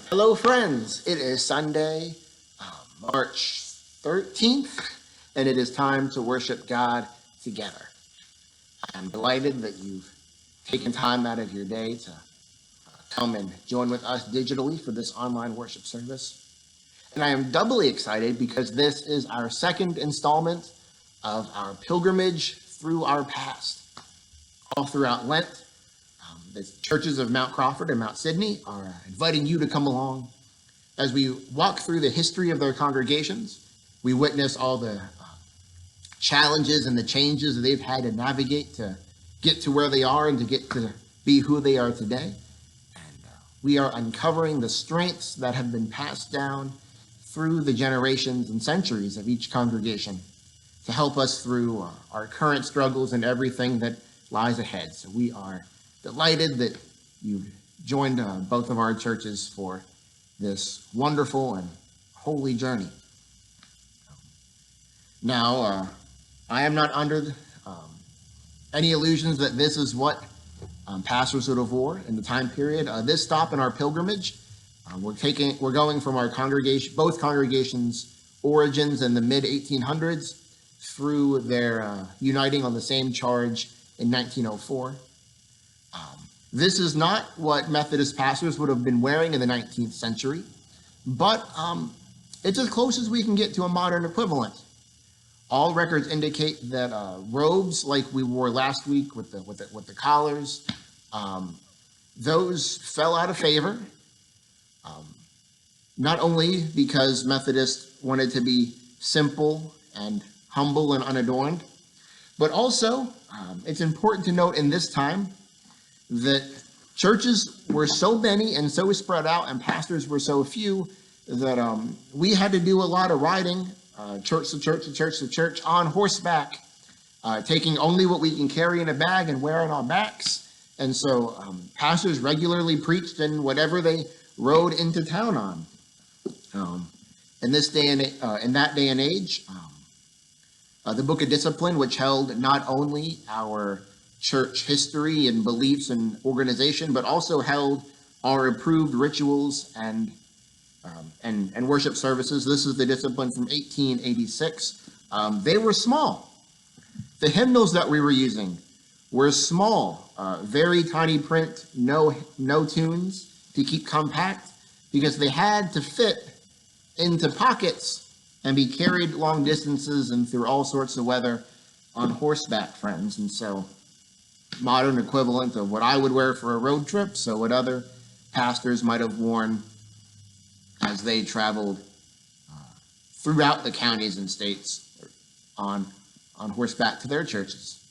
Hello, friends. It is Sunday, March 13th, and it is time to worship God together. I'm delighted that you've taken time out of your day to come and join with us digitally for this online worship service. And I am doubly excited because this is our second installment of our pilgrimage through our past. All throughout Lent, the churches of Mount Crawford and Mount Sidney are inviting you to come along. As we walk through the history of their congregations, we witness all the challenges and the changes that they've had to navigate to get to where they are and to get to be who they are today. And we are uncovering the strengths that have been passed down through the generations and centuries of each congregation to help us through our current struggles and everything that lies ahead. So we are delighted that you've joined both of our churches for this wonderful and holy journey. Now, I am not under any illusions that this is what pastors would have wore in the time period. This stop in our pilgrimage, we're going from our both congregations' origins in the mid 1800s through their uniting on the same charge in 1904. This is not what Methodist pastors would have been wearing in the 19th century, but it's as close as we can get to a modern equivalent. All records indicate that robes, like we wore last week with the collars, those fell out of favor. Not only because Methodists wanted to be simple and humble and unadorned, but also it's important to note in this time that churches were so many and so spread out and pastors were so few that we had to do a lot of riding, church to church to church to church on horseback, taking only what we can carry in a bag and wear on our backs. And so pastors regularly preached in whatever they rode into town on. In that day and age, the Book of Discipline, which held not only our church history and beliefs and organization, but also held our approved rituals and worship services. This is the Discipline from 1886. They were small. The hymnals that we were using were small, very tiny print, no tunes to keep compact, because they had to fit into pockets and be carried long distances and through all sorts of weather on horseback, friends. And so modern equivalent of what I would wear for a road trip, so what other pastors might have worn as they traveled throughout the counties and states on horseback to their churches.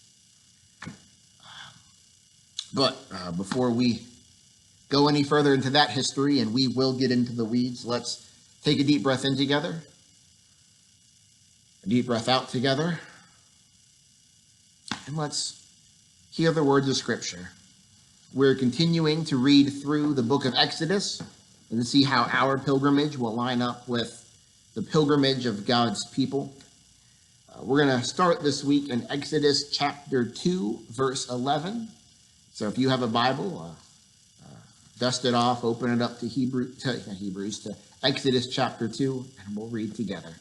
But before we go any further into that history, and we will get into the weeds, let's take a deep breath in together, a deep breath out together, and let's hear the words of Scripture. We're continuing to read through the book of Exodus and to see how our pilgrimage will line up with the pilgrimage of God's people. We're going to start this week in Exodus chapter 2, verse 11. So if you have a Bible, dust it off, open it up to Exodus chapter 2, and we'll read together.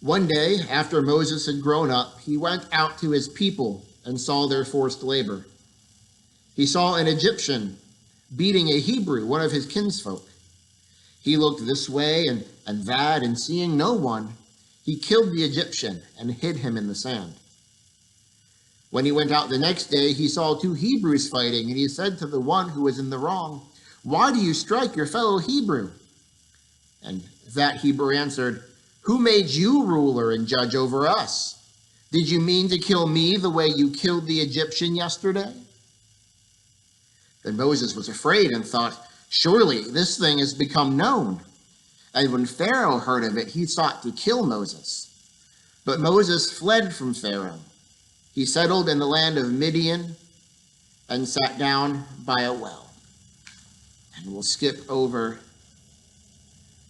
One day, after Moses had grown up, he went out to his people and saw their forced labor. He saw an Egyptian beating a Hebrew, one of his kinsfolk. He looked this way and that, and seeing no one, he killed the Egyptian and hid him in the sand. When he went out the next day, he saw two Hebrews fighting, and he said to the one who was in the wrong, "Why do you strike your fellow Hebrew?" And that Hebrew answered, "Who made you ruler and judge over us? Did you mean to kill me the way you killed the Egyptian yesterday?" Then Moses was afraid and thought, "Surely this thing has become known." And when Pharaoh heard of it, he sought to kill Moses. But Moses fled from Pharaoh. He settled in the land of Midian and sat down by a well. And we'll skip over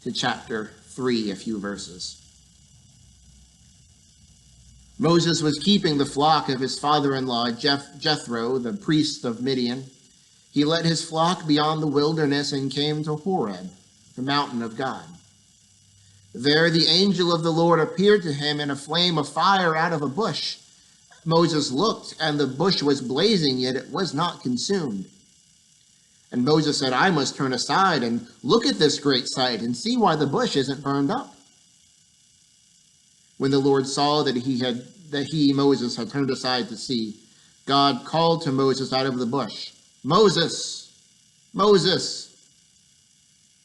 to chapter 3, a few verses. Moses was keeping the flock of his father-in-law, Jethro, the priest of Midian. he led his flock beyond the wilderness and came to Horeb, the mountain of God. There the angel of the Lord appeared to him in a flame of fire out of a bush. Moses looked, and the bush was blazing, yet it was not consumed. And Moses said, I must turn aside and look at this great sight and see why the bush isn't burned up. When the Lord saw that Moses, had turned aside to see, God called to Moses out of the bush, Moses, Moses.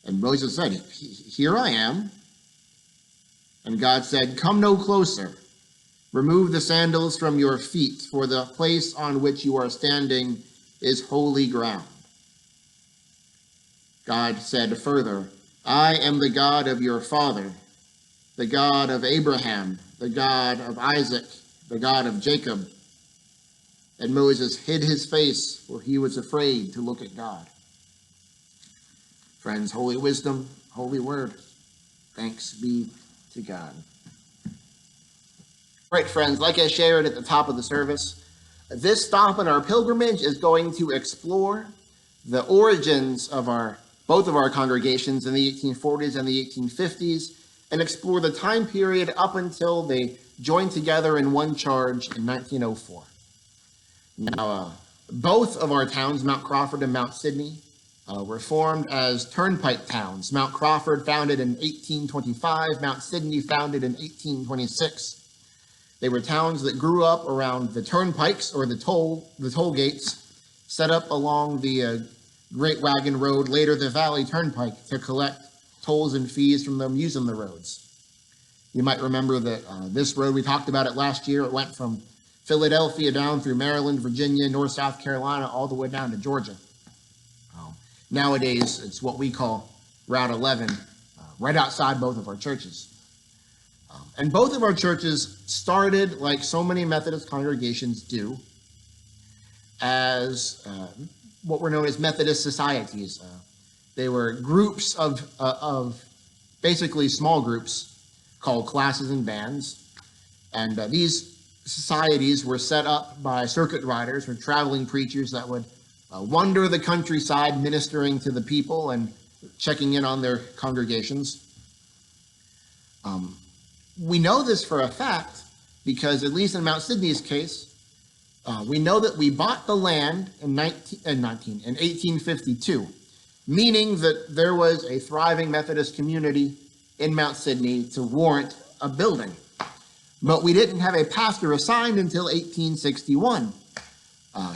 And Moses said, Here I am. And God said, Come no closer. Remove the sandals from your feet, for the place on which you are standing is holy ground. God said further, I am the God of your father, the God of Abraham, the God of Isaac, the God of Jacob. And Moses hid his face, for he was afraid to look at God. Friends, holy wisdom, holy word. Thanks be to God. Right, friends, like I shared at the top of the service, this stop in our pilgrimage is going to explore the origins of both of our congregations in the 1840s and the 1850s, and explore the time period up until they joined together in one charge in 1904. Now, both of our towns, Mount Crawford and Mount Sidney, were formed as turnpike towns. Mount Crawford founded in 1825, Mount Sidney founded in 1826. They were towns that grew up around the turnpikes, or the toll gates, set up along the Great Wagon Road, later the Valley Turnpike, to collect tolls and fees from them using the roads. You might remember that this road, we talked about it last year. It went from Philadelphia down through Maryland, Virginia, North South Carolina, all the way down to Georgia. Nowadays, it's what we call Route 11, right outside both of our churches. And both of our churches started, like so many Methodist congregations do, as what were known as Methodist societies. They were groups of basically small groups called classes and bands. And these societies were set up by circuit riders or traveling preachers that would wander the countryside ministering to the people and checking in on their congregations. We know this for a fact because, at least in Mount Sidney's case, we know that we bought the land in 1852, meaning that there was a thriving Methodist community in Mount Sidney to warrant a building. But we didn't have a pastor assigned until 1861.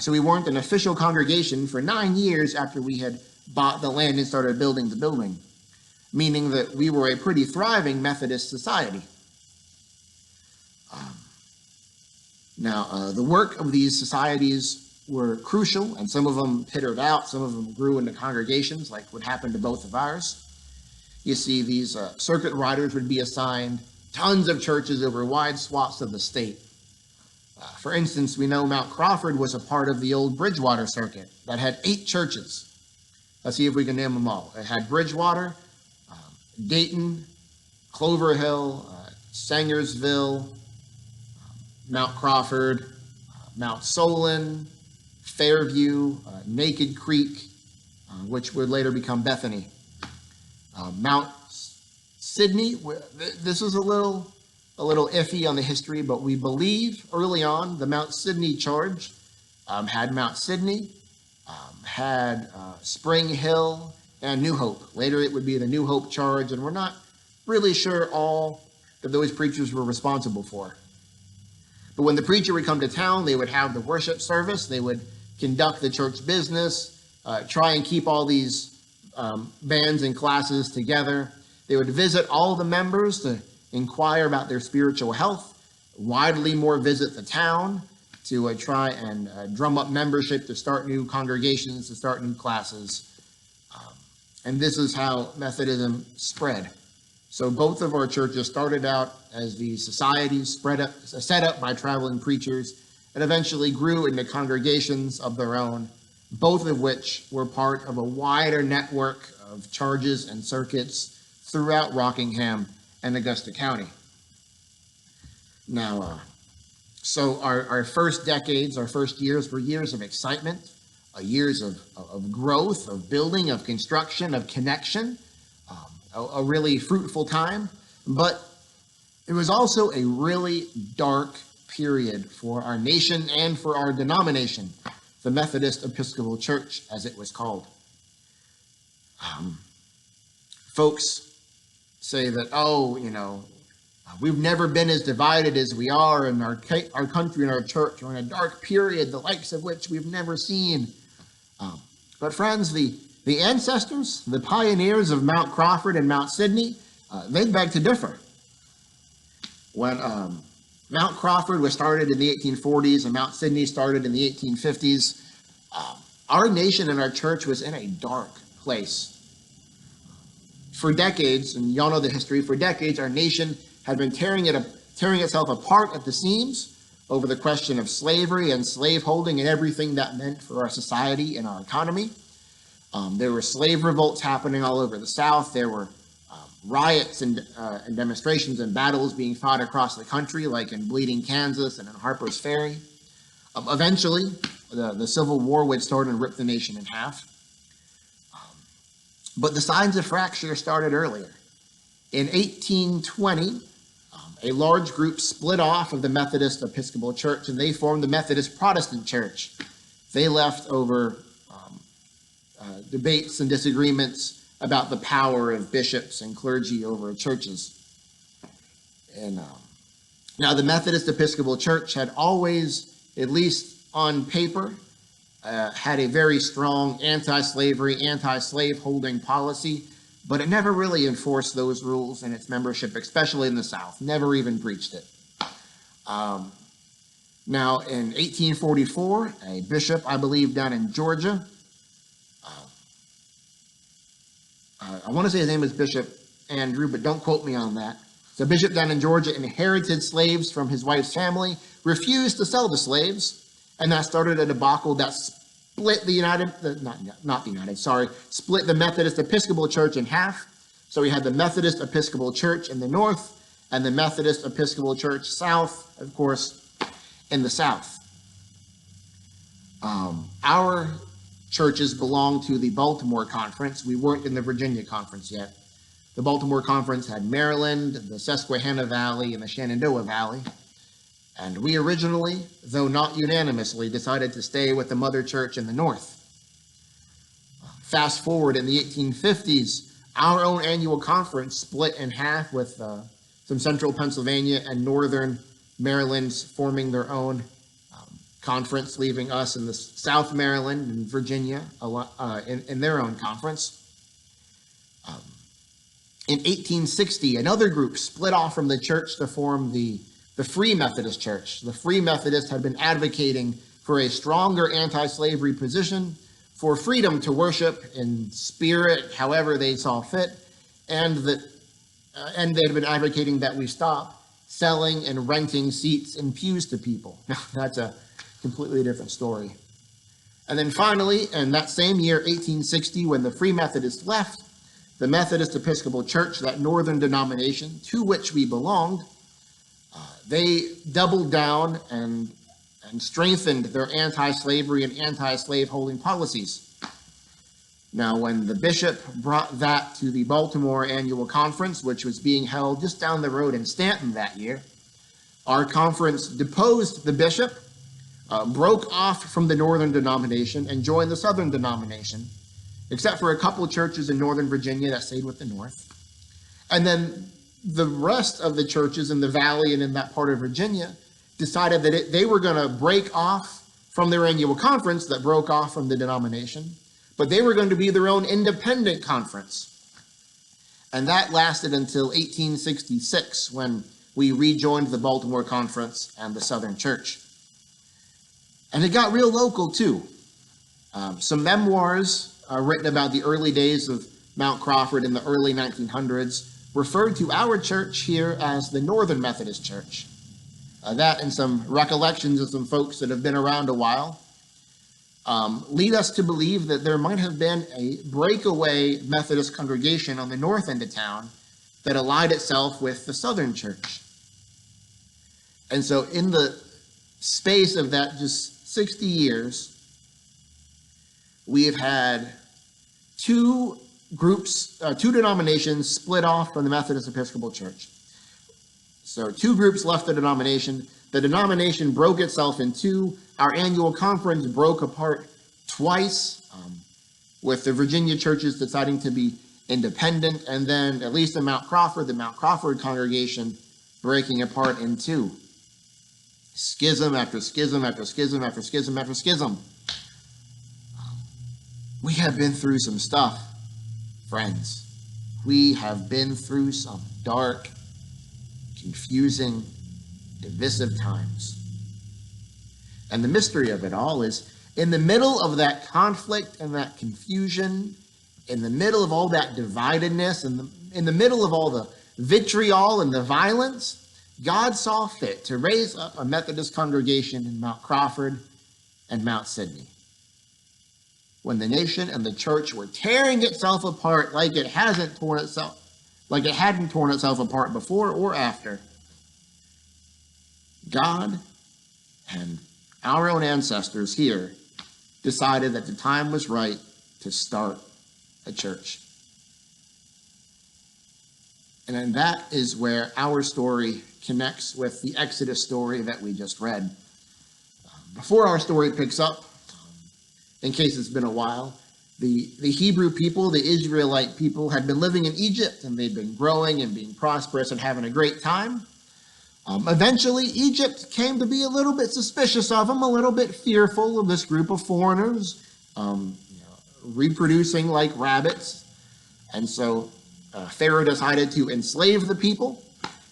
So we weren't an official congregation for 9 years after we had bought the land and started building the building, meaning that we were a pretty thriving Methodist society. Now, the work of these societies were crucial, and some of them petered out, some of them grew into congregations, like what happened to both of ours. You see, these circuit riders would be assigned tons of churches over wide swaths of the state. For instance, we know Mount Crawford was a part of the old Bridgewater circuit that had 8 churches. Let's see if we can name them all. It had Bridgewater, Dayton, Clover Hill, Sangersville, Mount Crawford, Mount Solon, Fairview, Naked Creek, which would later become Bethany. Mount Sidney, this was a little iffy on the history, but we believe early on the Mount Sidney charge had Mount Sidney, had Spring Hill, and New Hope. Later it would be the New Hope charge, and we're not really sure all that those preachers were responsible for. But when the preacher would come to town, they would have the worship service, they would conduct the church business, try and keep all these bands and classes together. They would visit all the members to inquire about their spiritual health, widely more visit the town to try and drum up membership, to start new congregations, to start new classes. And this is how Methodism spread. So both of our churches started out as these societies set up by traveling preachers, and eventually grew into congregations of their own, both of which were part of a wider network of charges and circuits throughout Rockingham and Augusta County. Now, so our first decades, our first years were years of excitement, years of growth, of building, of construction, of connection, a really fruitful time. But it was also a really dark period for our nation and for our denomination, the Methodist Episcopal Church, as it was called. Folks say that, we've never been as divided as we are, and our country and our church are in a dark period, the likes of which we've never seen. But friends, the ancestors, the pioneers of Mount Crawford and Mount Sidney, they beg to differ. When Mount Crawford was started in the 1840s and Mount Sidney started in the 1850s, our nation and our church was in a dark place. For decades, and y'all know the history, for decades our nation had been tearing itself apart at the seams over the question of slavery and slaveholding and everything that meant for our society and our economy. There were slave revolts happening all over the South. There were riots and demonstrations and battles being fought across the country, like in Bleeding, Kansas and in Harper's Ferry. Eventually, the Civil War would start and rip the nation in half. But the signs of fracture started earlier. In 1820, a large group split off of the Methodist Episcopal Church, and they formed the Methodist Protestant Church. They left over debates and disagreements about the power of bishops and clergy over churches. And now the Methodist Episcopal Church had always, at least on paper, had a very strong anti-slavery, anti-slave-holding policy, but it never really enforced those rules in its membership, especially in the South, never even preached it. Now, in 1844, a bishop, I believe, down in Georgia, I want to say his name was Bishop Andrew, but don't quote me on that. The bishop down in Georgia inherited slaves from his wife's family, refused to sell the slaves, and that started a debacle that split split the Methodist Episcopal Church in half. So we had the Methodist Episcopal Church in the north and the Methodist Episcopal Church south, of course, in the south. Our churches belonged to the Baltimore Conference. We weren't in the Virginia Conference yet. The Baltimore Conference had Maryland, the Susquehanna Valley, and the Shenandoah Valley. And we originally, though not unanimously, decided to stay with the mother church in the north. Fast forward in the 1850s, our own annual conference split in half with some central Pennsylvania and northern Maryland's forming their own conference, leaving us in the South Maryland and Virginia in their own conference. In 1860, another group split off from the church to form the Free Methodist Church. The Free Methodists had been advocating for a stronger anti-slavery position, for freedom to worship in spirit, however they saw fit, and they had been advocating that we stop selling and renting seats and pews to people. Now, that's a completely different story. And then finally, in that same year, 1860, when the Free Methodists left, the Methodist Episcopal Church, that northern denomination to which we belonged, they doubled down and strengthened their anti-slavery and anti-slave-holding policies. Now, when the bishop brought that to the Baltimore Annual Conference, which was being held just down the road in Stanton that year, our conference deposed the bishop, broke off from the northern denomination, and joined the southern denomination, except for a couple churches in northern Virginia that stayed with the north. And then the rest of the churches in the valley and in that part of Virginia decided that they were going to break off from their annual conference that broke off from the denomination, but they were going to be their own independent conference. And that lasted until 1866, when we rejoined the Baltimore Conference and the Southern Church. And it got real local, too. Some memoirs written about the early days of Mount Crawford in the early 1900s referred to our church here as the Northern Methodist Church. That and some recollections of some folks that have been around a while lead us to believe that there might have been a breakaway Methodist congregation on the north end of town that allied itself with the Southern Church. And so in the space of that just 60 years, we've had two groups, two denominations split off from the Methodist Episcopal Church. So two groups left the denomination. The denomination broke itself in two. Our annual conference broke apart twice, with the Virginia churches deciding to be independent, and then at least in Mount Crawford, the Mount Crawford congregation breaking apart in two. Schism after schism after schism after schism after schism. We have been through some stuff, friends. We have been through some dark, confusing, divisive times. And the mystery of it all is, in the middle of that conflict and that confusion, in the middle of all that dividedness, and in the middle of all the vitriol and the violence, God saw fit to raise up a Methodist congregation in Mount Crawford and Mount Sidney. When the nation and the church were tearing itself apart like it hadn't torn itself apart before or after, God and our own ancestors here decided that the time was right to start a church. And then that is where our story connects with the Exodus story that we just read. Before our story picks up, in case it's been a while, the Hebrew people, the Israelite people, had been living in Egypt, and they'd been growing and being prosperous and having a great time. Eventually, Egypt came to be a little bit suspicious of them, a little bit fearful of this group of foreigners, reproducing like rabbits. And so Pharaoh decided to enslave the people,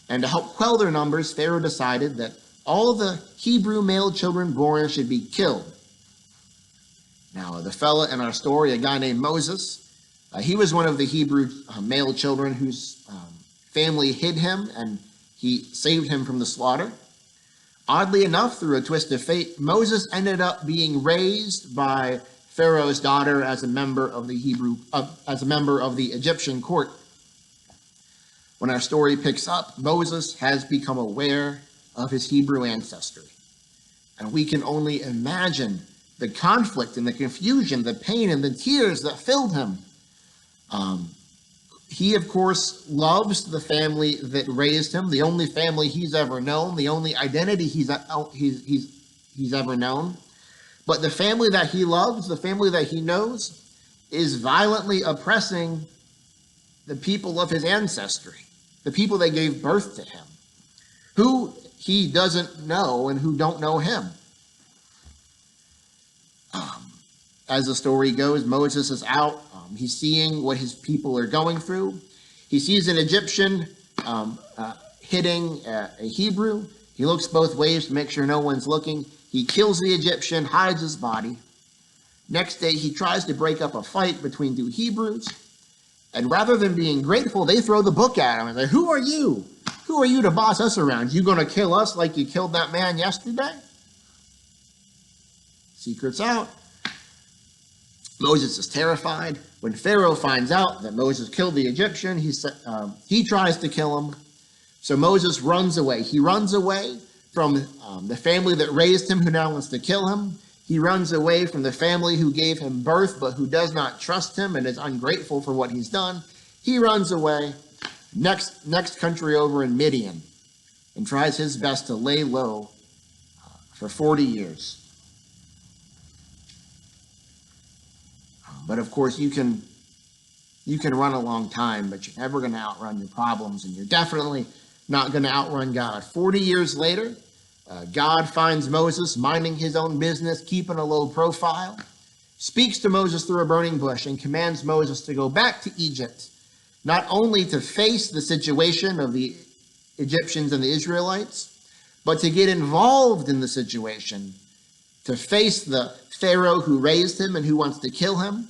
and to help quell their numbers, Pharaoh decided that all the Hebrew male children born should be killed. Now, the fella in our story, a guy named Moses, he was one of the Hebrew male children whose family hid him, and he saved him from the slaughter. Oddly enough, through a twist of fate, Moses ended up being raised by Pharaoh's daughter as a member of the Egyptian court. When our story picks up, Moses has become aware of his Hebrew ancestry. And we can only imagine the conflict and the confusion, the pain and the tears that filled him. He, of course, loves the family that raised him, the only family he's ever known, the only identity he's ever known. But the family that he loves, the family that he knows, is violently oppressing the people of his ancestry, the people that gave birth to him, who he doesn't know and who don't know him. As the story goes, Moses is out. He's seeing what his people are going through. He sees an Egyptian hitting a Hebrew. He looks both ways to make sure no one's looking. He kills the Egyptian, hides his body. Next day, he tries to break up a fight between two Hebrews. And rather than being grateful, they throw the book at him and say, "Who are you? Who are you to boss us around? You going to kill us like you killed that man yesterday?" Secret's out. Moses is terrified. When Pharaoh finds out that Moses killed the Egyptian, he tries to kill him. So Moses runs away. He runs away from the family that raised him, who now wants to kill him. He runs away from the family who gave him birth, but who does not trust him and is ungrateful for what he's done. He runs away, next country over in Midian, and tries his best to lay low for 40 years. But of course, you can run a long time, but you're never going to outrun your problems, and you're definitely not going to outrun God. 40 years later, God finds Moses minding his own business, keeping a low profile, speaks to Moses through a burning bush, and commands Moses to go back to Egypt, not only to face the situation of the Egyptians and the Israelites, but to get involved in the situation, to face the Pharaoh who raised him and who wants to kill him,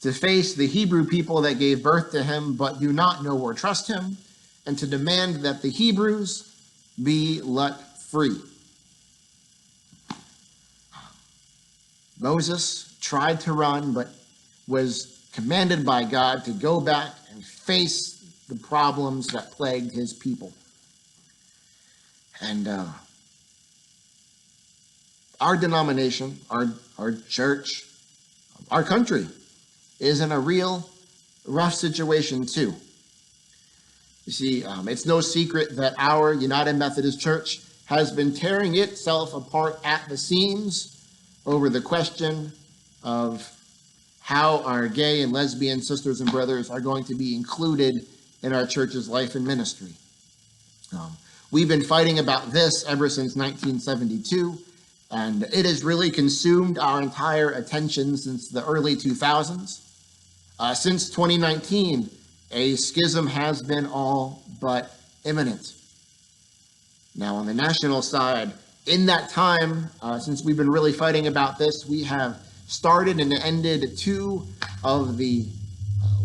to face the Hebrew people that gave birth to him but do not know or trust him, and to demand that the Hebrews be let free. Moses tried to run, but was commanded by God to go back and face the problems that plagued his people. And our denomination, our church, our country is in a real rough situation too. You see, it's no secret that our United Methodist Church has been tearing itself apart at the seams over the question of how our gay and lesbian sisters and brothers are going to be included in our church's life and ministry. We've been fighting about this ever since 1972, and it has really consumed our entire attention since the early 2000s. Since 2019, a schism has been all but imminent. Now, on the national side, in that time, since we've been really fighting about this, we have started and ended two of the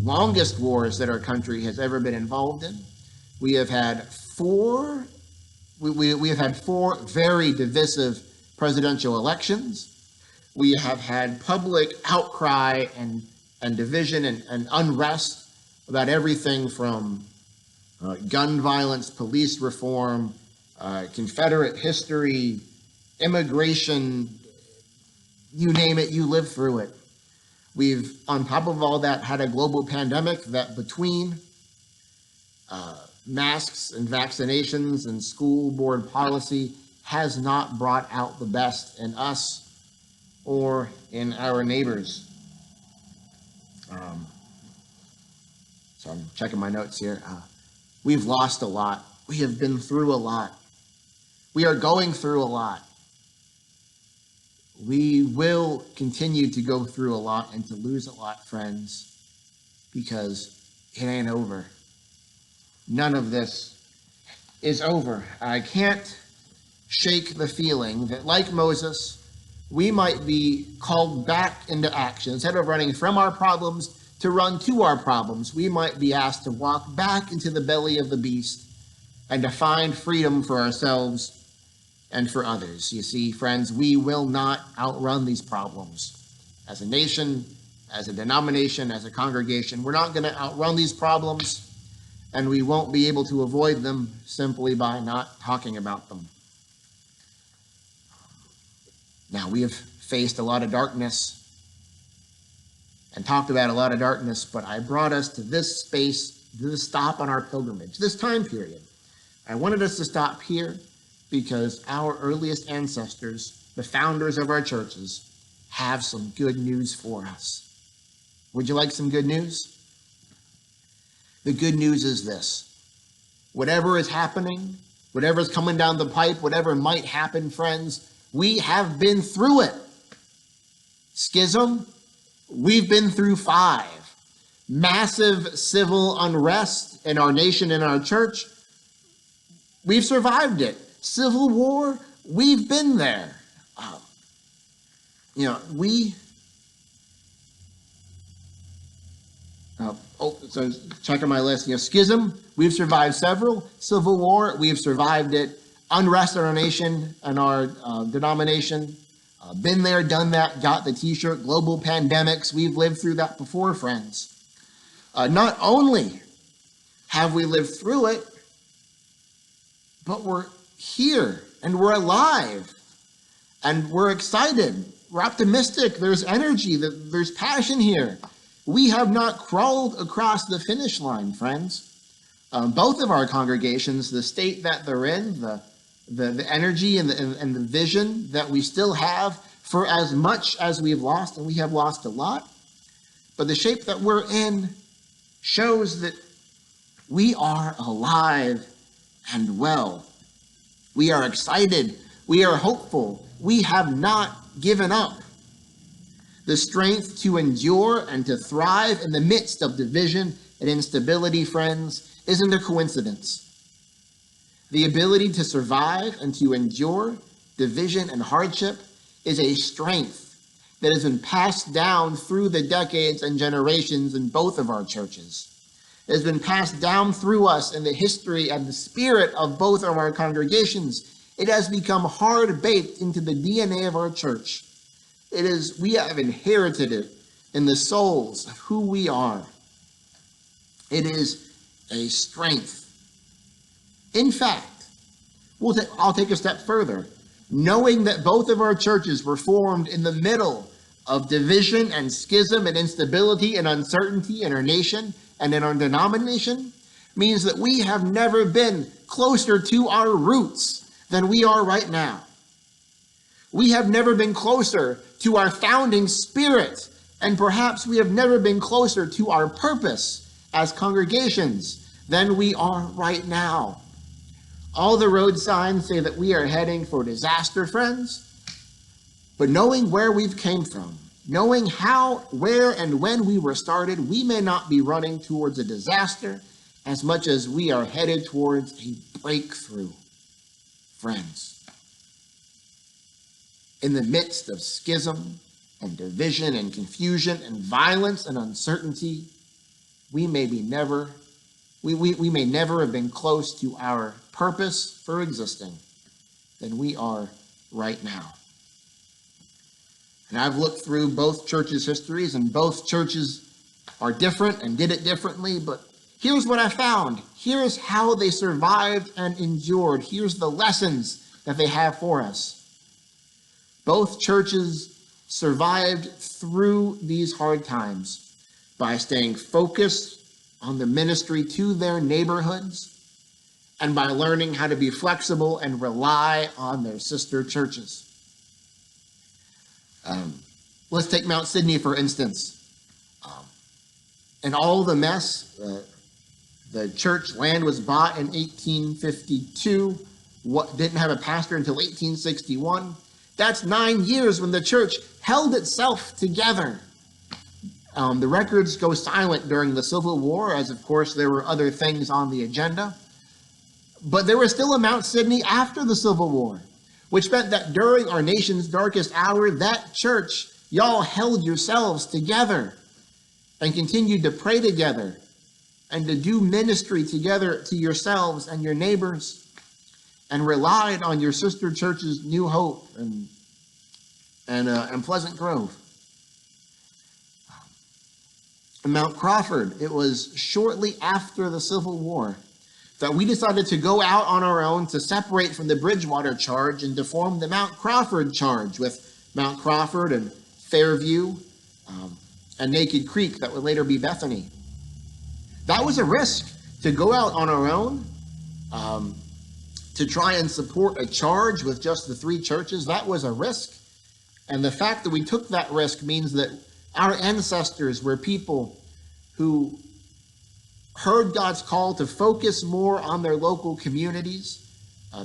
longest wars that our country has ever been involved in. We have had four very divisive presidential elections. We have had public outcry and division and unrest about everything from gun violence, police reform, Confederate history, immigration, you name it, you live through it. We've, on top of all that, had a global pandemic that between masks and vaccinations and school board policy has not brought out the best in us or in our neighbors. So I'm checking my notes here. We've lost a lot. We have been through a lot. We are going through a lot. We will continue to go through a lot and to lose a lot, friends, because it ain't over. None of this is over. I can't shake the feeling that, like Moses, we might be called back into action. Instead of running from our problems to run to our problems, we might be asked to walk back into the belly of the beast and to find freedom for ourselves and for others. You see, friends, we will not outrun these problems. As a nation, as a denomination, as a congregation, we're not going to outrun these problems, and we won't be able to avoid them simply by not talking about them. Now, we have faced a lot of darkness and talked about a lot of darkness, but I brought us to this space, this stop on our pilgrimage, this time period. I wanted us to stop here because our earliest ancestors, the founders of our churches, have some good news for us. Would you like some good news? The good news is this. Whatever is happening, whatever is coming down the pipe, whatever might happen, friends, we have been through it. Schism, we've been through 5. Massive civil unrest in our nation and our church, we've survived it. Civil war, we've been there. So checking my list. Schism, we've survived several. Civil war, we've survived it. Unrest in our nation and our denomination, been there, done that, got the t-shirt. Global pandemics, we've lived through that before, friends. Not only have we lived through it, but we're here and we're alive and we're excited. We're optimistic. There's energy. There's passion here. We have not crawled across the finish line, friends. Both of our congregations, the state that they're in, the energy and the vision that we still have for as much as we've lost, and we have lost a lot, but the shape that we're in shows that we are alive and well. We are excited. We are hopeful. We have not given up. The strength to endure and to thrive in the midst of division and instability, friends, isn't a coincidence. The ability to survive and to endure division and hardship is a strength that has been passed down through the decades and generations in both of our churches. It has been passed down through us in the history and the spirit of both of our congregations. It has become hard-baked into the DNA of our church. We have inherited it in the souls of who we are. It is a strength. In fact, I'll take a step further. Knowing that both of our churches were formed in the middle of division and schism and instability and uncertainty in our nation and in our denomination means that we have never been closer to our roots than we are right now. We have never been closer to our founding spirit, and perhaps we have never been closer to our purpose as congregations than we are right now. All the road signs say that we are heading for disaster, friends. But knowing where we've came from, knowing how, where, and when we were started, we may not be running towards a disaster as much as we are headed towards a breakthrough, friends. In the midst of schism and division and confusion and violence and uncertainty, we may never have been close to our purpose for existing than we are right now. And I've looked through both churches' histories, and both churches are different and did it differently, but here's what I found. Here's how they survived and endured. Here's the lessons that they have for us. Both churches survived through these hard times by staying focused on the ministry to their neighborhoods and by learning how to be flexible and rely on their sister churches. Let's take Mount Sidney, for instance. In all the mess, the church land was bought in 1852. Didn't have a pastor until 1861. That's 9 years when the church held itself together. The records go silent during the Civil War, as of course there were other things on the agenda. But there was still a Mount Sidney after the Civil War, which meant that during our nation's darkest hour, that church, y'all held yourselves together and continued to pray together and to do ministry together to yourselves and your neighbors, and relied on your sister churches, New Hope and Pleasant Grove. In Mount Crawford, it was shortly after the Civil War that we decided to go out on our own to separate from the Bridgewater Charge and to form the Mount Crawford Charge, with Mount Crawford and Fairview and Naked Creek that would later be Bethany. That was a risk, to go out on our own, to try and support a charge with just the three churches. That was a risk. And the fact that we took that risk means that our ancestors were people who heard God's call to focus more on their local communities,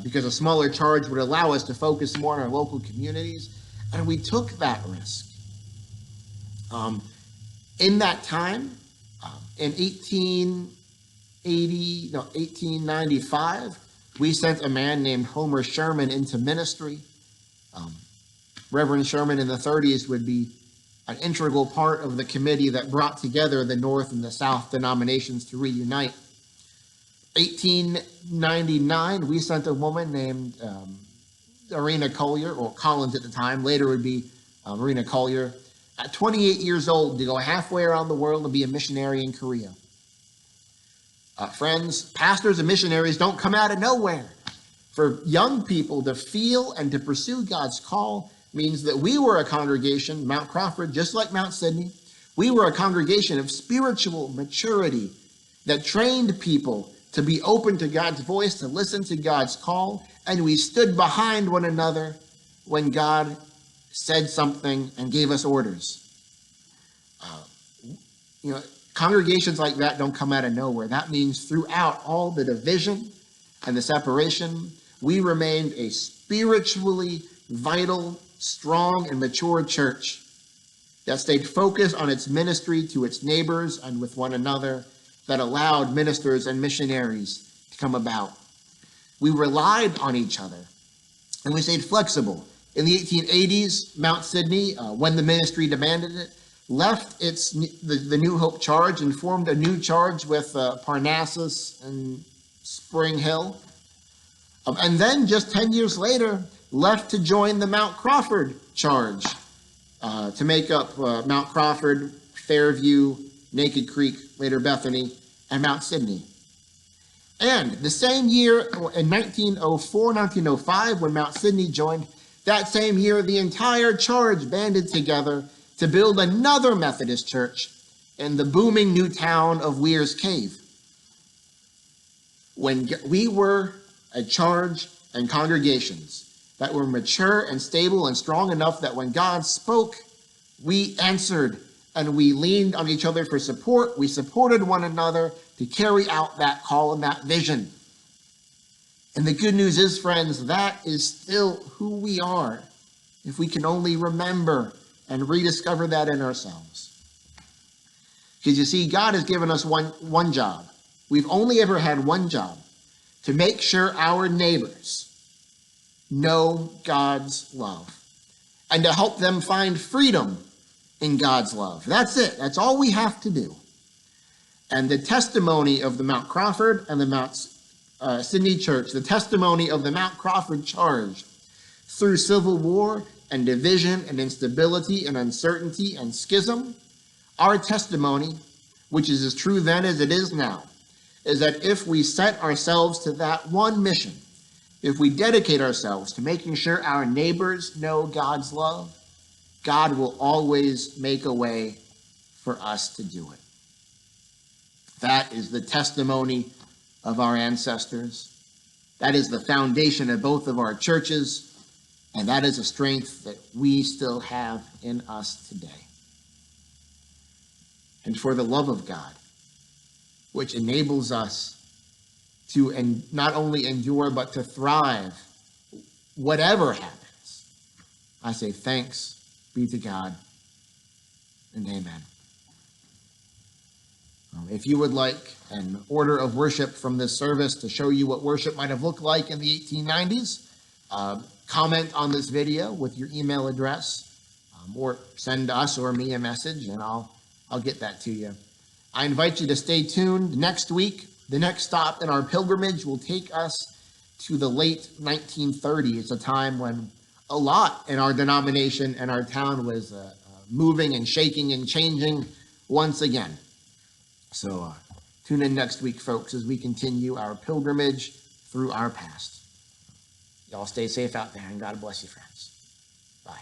because a smaller charge would allow us to focus more on our local communities, and we took that risk. In that time, in 1895, we sent a man named Homer Sherman into ministry. Reverend Sherman in the 30s would be an integral part of the committee that brought together the North and the South denominations to reunite. 1899, we sent a woman named Arena Collier, or Collins at the time, later would be Arena Collier, at 28 years old, to go halfway around the world and be a missionary in Korea. Friends, pastors and missionaries don't come out of nowhere. For young people to feel and to pursue God's call means that we were a congregation, Mount Crawford, just like Mount Sidney. We were a congregation of spiritual maturity that trained people to be open to God's voice, to listen to God's call, and we stood behind one another when God said something and gave us orders. Congregations like that don't come out of nowhere. That means throughout all the division and the separation, we remained a spiritually vital, strong, and mature church that stayed focused on its ministry to its neighbors and with one another, that allowed ministers and missionaries to come about. We relied on each other, and we stayed flexible. In the 1880s, Mount Sidney, when the ministry demanded it, left the New Hope Charge and formed a new charge with Parnassus and Spring Hill. And then just 10 years later, left to join the Mount Crawford Charge to make up Mount Crawford, Fairview, Naked Creek, later Bethany, and Mount Sidney. And the same year, in 1904, 1905, when Mount Sidney joined, that same year, the entire charge banded together to build another Methodist church in the booming new town of Weir's Cave. When we were a charge and congregations that were mature and stable and strong enough that when God spoke, we answered and we leaned on each other for support. We supported one another to carry out that call and that vision. And the good news is, friends, that is still who we are, if we can only remember and rediscover that in ourselves. Because you see, God has given us one job. We've only ever had one job: to make sure our neighbors know God's love and to help them find freedom in God's love. That's it. That's all we have to do. And the testimony of the Mount Crawford and the Mount Sidney Church, the testimony of the Mount Crawford charge through civil war and division and instability and uncertainty and schism, our testimony, which is as true then as it is now, is that if we set ourselves to that one mission, if we dedicate ourselves to making sure our neighbors know God's love, God will always make a way for us to do it. That is the testimony of our ancestors. That is the foundation of both of our churches, and that is a strength that we still have in us today. And for the love of God, which enables us to not only endure, but to thrive, whatever happens, I say thanks be to God and amen. If you would like an order of worship from this service to show you what worship might have looked like in the 1890s, comment on this video with your email address, or send us or me a message, and I'll get that to you. I invite you to stay tuned. Next week, the next stop in our pilgrimage will take us to the late 1930s, a time when a lot in our denomination and our town was moving and shaking and changing once again. So tune in next week, folks, as we continue our pilgrimage through our past. Y'all stay safe out there, and God bless you, friends. Bye.